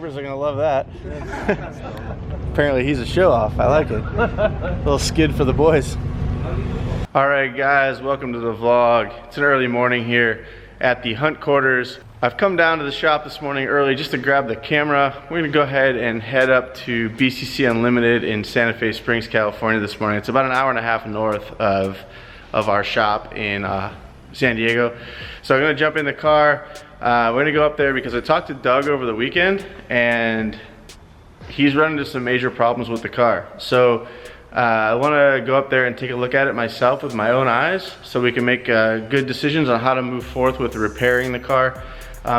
Neighbors are gonna love that. Apparently he's a show-off. I like it. Little skid for the boys. All right, guys, welcome to the vlog. It's an early morning here at the hunt quarters. I've come down to the shop this morning early just to grab the camera. We're gonna go ahead and head up to PCC Unlimited in Santa Fe Springs, California this morning. It's about an hour and a half north of our shop in San Diego. So I'm gonna jump in the car. We're gonna go up there because I talked to Doug over the weekend and he's running into some major problems with the car. So I wanna go up there and take a look at it myself with my own eyes so we can make good decisions on how to move forth with repairing the car.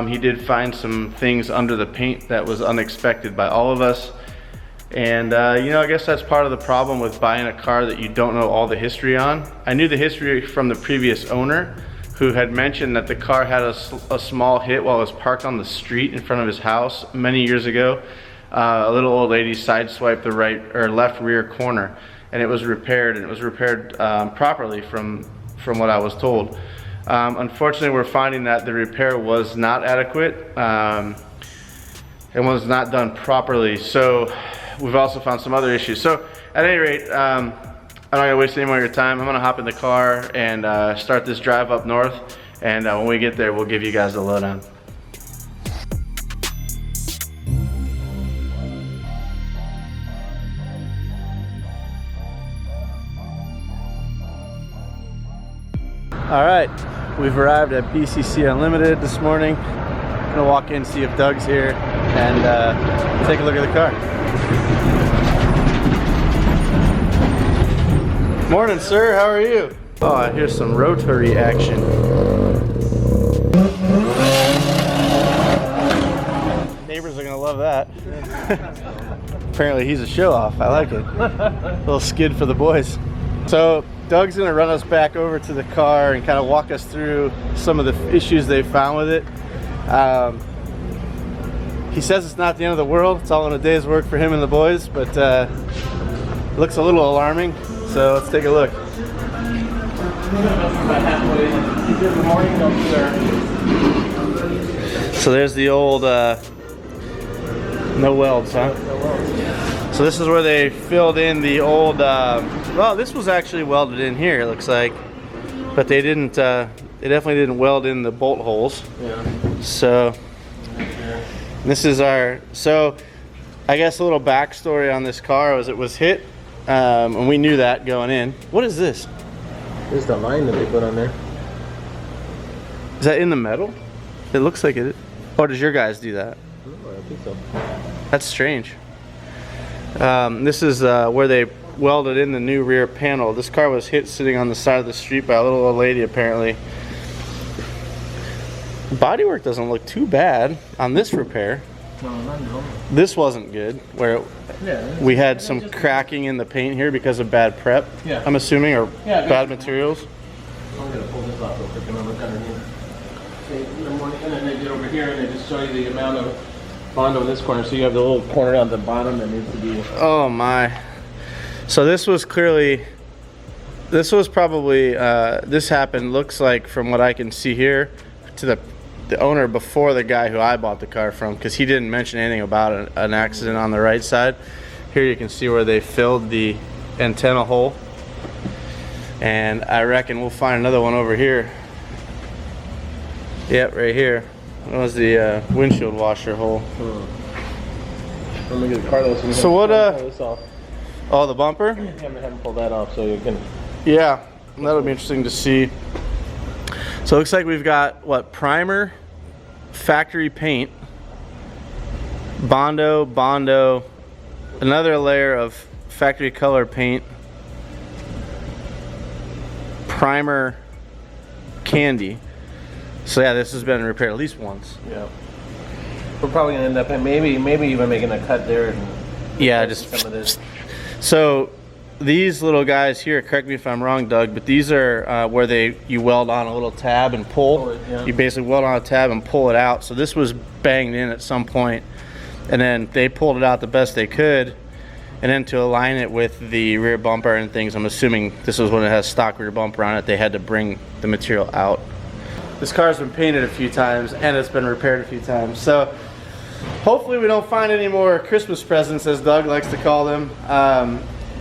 He did find some things under the paint that was unexpected by all of us. And you know, I guess that's part of the problem with buying a car that you don't know all the history on. I knew the history from the previous owner who had mentioned that the car had a small hit while it was parked on the street in front of his house many years ago. A little old lady sideswiped the right or left rear corner and it was repaired, and it was repaired properly from what I was told. Unfortunately, we're finding that the repair was not adequate and was not done properly. So we've also found some other issues. So at any rate, I'm not gonna waste any more of your time. I'm gonna hop in the car and start this drive up north. And when we get there, we'll give you guys the lowdown. All right, we've arrived at PCC Unlimited this morning. I'm gonna walk in, see if Doug's here, and take a look at the car. Morning, sir, how are you? Oh, I hear some rotary action. Neighbors are gonna love that. Apparently he's a show-off, I like it. Little skid for the boys. So Doug's gonna run us back over to the car and kind of walk us through some of the issues they found with it. He says it's not the end of the world. It's all in a day's work for him and the boys, but it looks a little alarming. So let's take a look. So there's the old no welds, huh? So this is where they filled in the old, well, this was actually welded in here, it looks like, but they didn't, they definitely didn't weld in the bolt holes. Yeah. So this is so I guess a little backstory on this car was it was hit, and we knew that going in. What is this? This is the line that they put on there. Is that in the metal? It looks like it. Or does your guys do that? No, I think so. That's strange. This is where they welded in the new rear panel. This car was hit sitting on the side of the street by a little old lady apparently. The bodywork doesn't look too bad on this repair. No, not normal. This wasn't good, where we had some cracking in the paint here because of bad prep, I'm assuming, or bad materials. I'm going to pull this off real quick and I'll look underneath. And then they get over here and they just show you the amount of Bondo in this corner, so you have the little corner on the bottom that needs to be. Oh my! So this was clearly, this was probably, this happened. Looks like from what I can see here, to the owner before the guy who I bought the car from, because he didn't mention anything about an accident on the right side. Here you can see where they filled the antenna hole, and I reckon we'll find another one over here. Yep, right here. That was the windshield washer hole. Let me get the car though, so what, pull this off. Oh, the bumper? Yeah, I'm gonna have him pull that off so you can. Yeah, that'll be interesting to see. So it looks like we've got, what, primer, factory paint, Bondo, another layer of factory color paint, primer, candy. So yeah, this has been repaired at least once. Yeah. We're probably gonna end up maybe even making a cut there. And yeah, just some of this. So these little guys here, correct me if I'm wrong, Doug, but these are where you weld on a little tab and pull. Yeah. You basically weld on a tab and pull it out. So this was banged in at some point, and then they pulled it out the best they could, and then to align it with the rear bumper and things, I'm assuming this was when it has stock rear bumper on it, they had to bring the material out. This car's been painted a few times and it's been repaired a few times. So hopefully we don't find any more Christmas presents, as Doug likes to call them.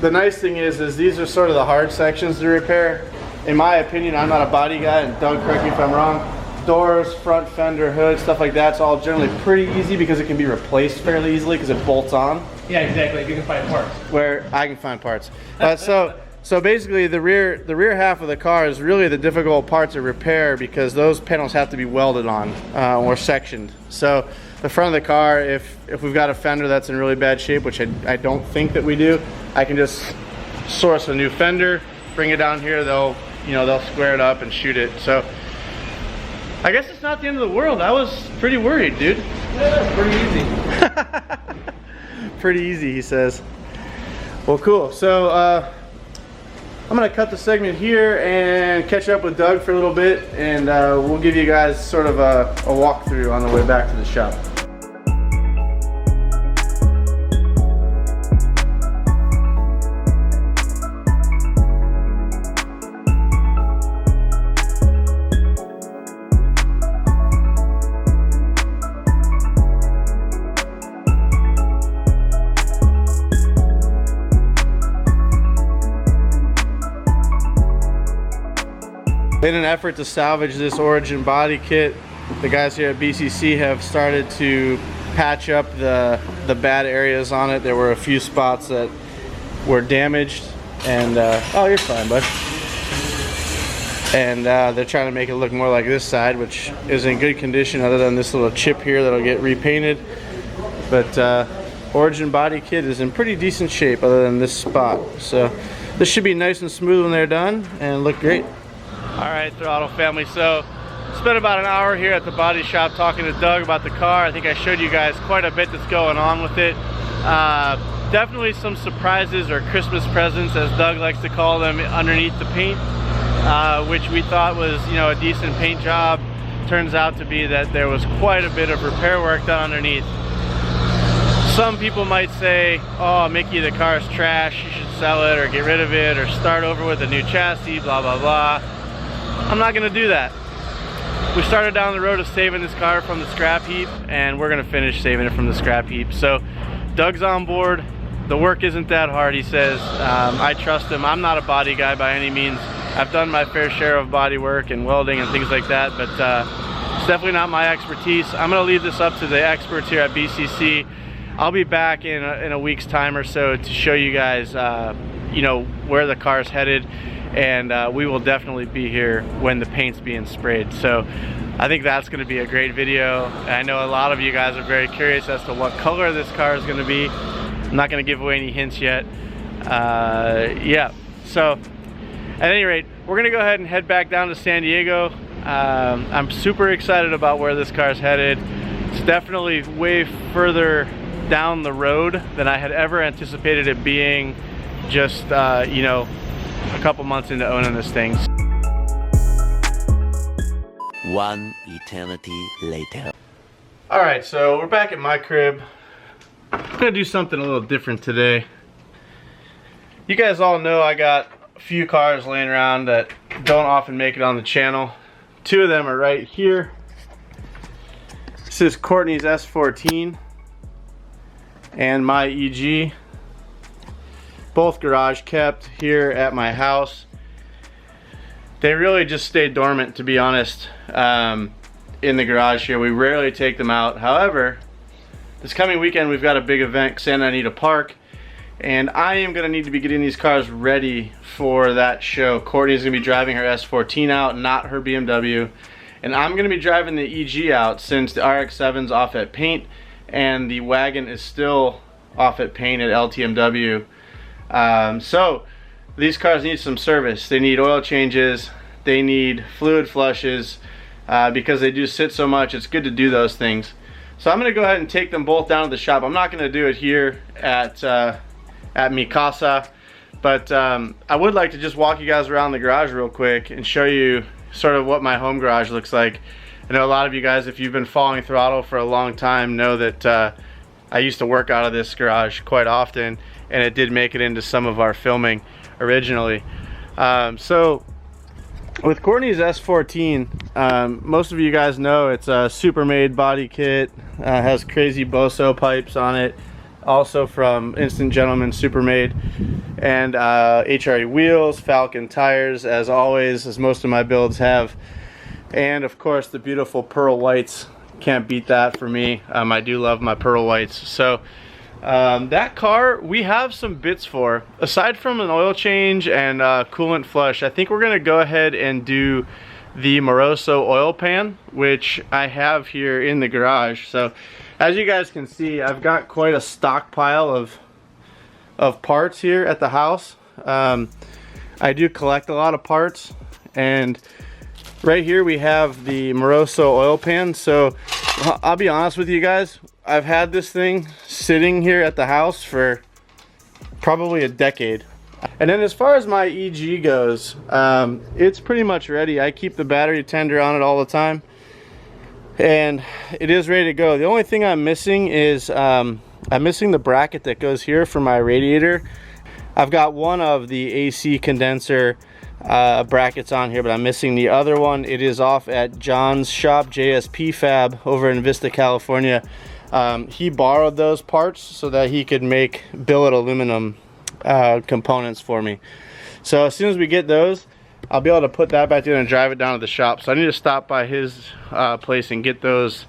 The nice thing is these are sort of the hard sections to repair. In my opinion, I'm not a body guy, and Doug, correct me if I'm wrong, doors, front fender, hood, stuff like that's all generally pretty easy because it can be replaced fairly easily because it bolts on. Yeah, exactly. You can find parts. Where I can find parts. So basically the rear half of the car is really the difficult part to repair because those panels have to be welded on or sectioned. So the front of the car, if we've got a fender that's in really bad shape, which I don't think that we do, I can just source a new fender, bring it down here, they'll square it up and shoot it. So I guess it's not the end of the world. I was pretty worried, dude. Yeah, pretty easy. Pretty easy, he says. Well, cool. So I'm gonna cut the segment here and catch up with Doug for a little bit, and we'll give you guys sort of a walkthrough on the way back to the shop. In an effort to salvage this Origin body kit, the guys here at BCC have started to patch up the bad areas on it. There were a few spots that were damaged, and oh, you're fine, bud. And they're trying to make it look more like this side, which is in good condition other than this little chip here that'll get repainted. But Origin body kit is in pretty decent shape other than this spot. So this should be nice and smooth when they're done and look great. Alright, Throttle family, so spent about an hour here at the body shop talking to Doug about the car. I think I showed you guys quite a bit that's going on with it. Definitely some surprises, or Christmas presents as Doug likes to call them, underneath the paint, which we thought was, a decent paint job. Turns out to be that there was quite a bit of repair work done underneath. Some people might say, oh, Mickey, the car's trash, you should sell it or get rid of it or start over with a new chassis, blah blah blah. I'm not gonna do that. We started down the road of saving this car from the scrap heap, and we're gonna finish saving it from the scrap heap. So Doug's on board. The work isn't that hard, he says. I trust him. I'm not a body guy by any means. I've done my fair share of body work and welding and things like that, but it's definitely not my expertise. I'm gonna leave this up to the experts here at BCC. I'll be back in a week's time or so to show you guys where the car's headed, and we will definitely be here when the paint's being sprayed. So I think that's going to be a great video. And I know a lot of you guys are very curious as to what color this car is going to be. I'm not going to give away any hints yet. Yeah, so at any rate, we're going to go ahead and head back down to San Diego. I'm super excited about where this car's headed. It's definitely way further down the road than I had ever anticipated it being, just a couple months into owning this thing. One eternity later. Alright, so we're back at my crib. I'm gonna do something a little different today. You guys all know I got a few cars laying around that don't often make it on the channel. Two of them are right here. This is Courtney's S14 and my EG. Both garage kept here at my house. They really just stay dormant, to be honest, in the garage here. We rarely take them out. However, this coming weekend we've got a big event, Santa Anita Park, and I am going to need to be getting these cars ready for that show. Courtney's going to be driving her S14 out, not her BMW, and I'm going to be driving the EG out since the RX-7's off at paint and the wagon is still off at paint at LTMW. So these cars need some service. They need oil changes, they need fluid flushes, because they do sit so much. It's good to do those things. So I'm gonna go ahead and take them both down to the shop. I'm not gonna do it here at mi casa, but I would like to just walk you guys around the garage real quick and show you sort of what my home garage looks like. I know a lot of you guys, if you've been following Throttle for a long time, know that I used to work out of this garage quite often, and it did make it into some of our filming originally. So with Courtney's S14, most of you guys know it's a Supermade body kit, has crazy Boso pipes on it, also from Instant Gentleman Supermade, and HRE wheels, Falcon tires, as always, as most of my builds have, and of course the beautiful pearl whites. Can't beat that for me. I do love my pearl whites. So that car we have some bits for. Aside from an oil change and coolant flush, I think we're gonna go ahead and do the Moroso oil pan, which I have here in the garage. So as you guys can see, I've got quite a stockpile of parts here at the house. I do collect a lot of parts, and right here we have the Moroso oil pan. So I'll be honest with you guys, I've had this thing sitting here at the house for probably a decade. And then as far as my EG goes, it's pretty much ready. I keep the battery tender on it all the time, and it is ready to go. The only thing I'm missing is I'm missing the bracket that goes here for my radiator. I've got one of the AC condenser brackets on here, but I'm missing the other one. It is off at John's shop, JSP Fab, over in Vista, California. He borrowed those parts so that he could make billet aluminum components for me. So as soon as we get those, I'll be able to put that back in and drive it down to the shop. So I need to stop by his place and get those,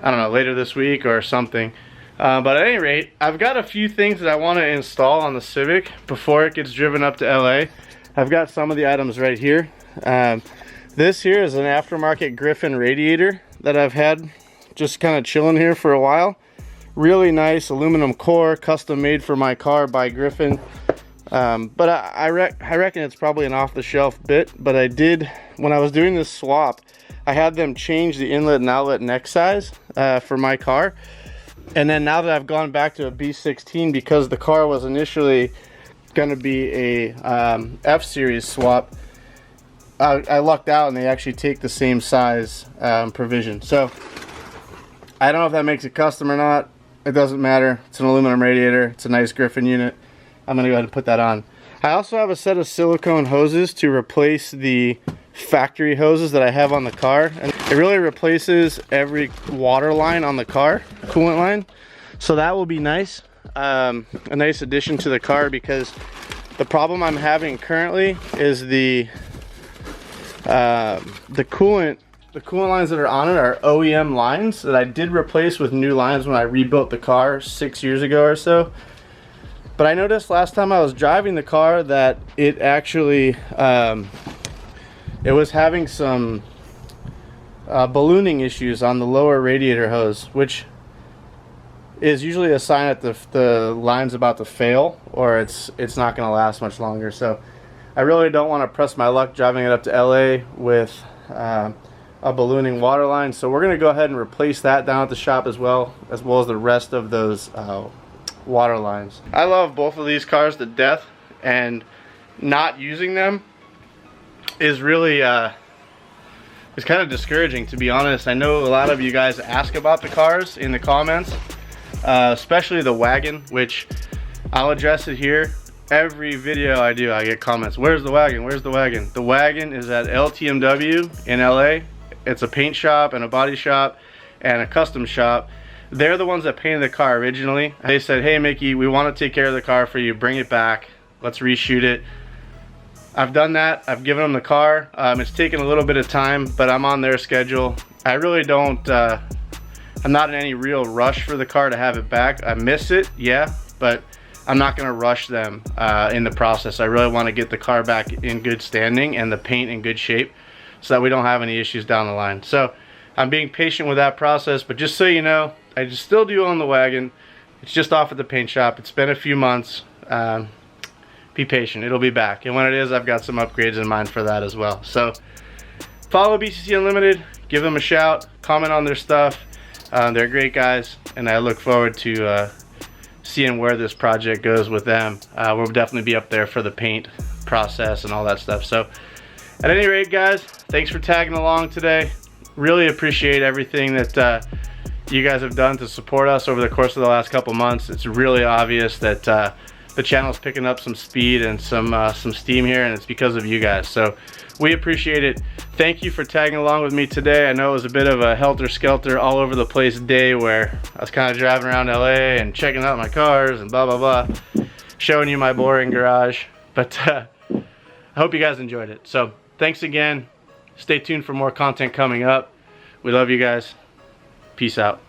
I don't know, later this week or something. But at any rate, I've got a few things that I want to install on the Civic before it gets driven up to LA. I've got some of the items right here. This here is an aftermarket Griffin radiator that I've had just kind of chilling here for a while. Really nice aluminum core, custom made for my car by Griffin. But I reckon it's probably an off-the-shelf bit, but I did, when I was doing this swap, I had them change the inlet and outlet neck size for my car. And then now that I've gone back to a B16, because the car was initially gonna be a F-Series swap, I lucked out and they actually take the same size provision. So I don't know if that makes it custom or not. It doesn't matter. It's an aluminum radiator. It's a nice Griffin unit. I'm gonna go ahead and put that on. I also have a set of silicone hoses to replace the factory hoses that I have on the car, and it really replaces every water line on the car, coolant line. So that will be nice. A nice addition to the car, because the problem I'm having currently is the coolant lines that are on it are OEM lines that I did replace with new lines when I rebuilt the car 6 years ago or so. But I noticed last time I was driving the car that it actually it was having some ballooning issues on the lower radiator hose, which is usually a sign that the line's about to fail, or it's not going to last much longer. So I really don't want to press my luck driving it up to LA with a ballooning water line. So we're going to go ahead and replace that down at the shop as well as the rest of those water lines. I love both of these cars to death, and not using them is really it's kind of discouraging, to be honest. I know a lot of you guys ask about the cars in the comments, especially the wagon, which I'll address it here. Every video I do, I get comments, where's the wagon, where's the wagon? The wagon is at LTMW in LA. It's a paint shop and a body shop and a custom shop. They're the ones that painted the car originally. They said, hey Mickey, we want to take care of the car for you, bring it back, let's reshoot it. I've done that. I've given them the car. It's taken a little bit of time, but I'm on their schedule. I really don't, I'm not in any real rush for the car to have it back. I miss it, yeah, but I'm not gonna rush them in the process. I really wanna get the car back in good standing and the paint in good shape so that we don't have any issues down the line. So I'm being patient with that process, but just so you know, I still do own the wagon. It's just off at the paint shop. It's been a few months. Be patient, it'll be back. And when it is, I've got some upgrades in mind for that as well. So follow PCC Unlimited, give them a shout, comment on their stuff. They're great guys, and I look forward to seeing where this project goes with them. We'll definitely be up there for the paint process and all that stuff. So at any rate, guys, thanks for tagging along today. Really appreciate everything that you guys have done to support us over the course of the last couple months. It's really obvious that the channel's picking up some speed and some steam here, and it's because of you guys. So we appreciate it. Thank you for tagging along with me today. I know it was a bit of a helter-skelter, all over the place day where I was kind of driving around LA and checking out my cars and blah, blah, blah, showing you my boring garage. But I hope you guys enjoyed it. So thanks again. Stay tuned for more content coming up. We love you guys. Peace out.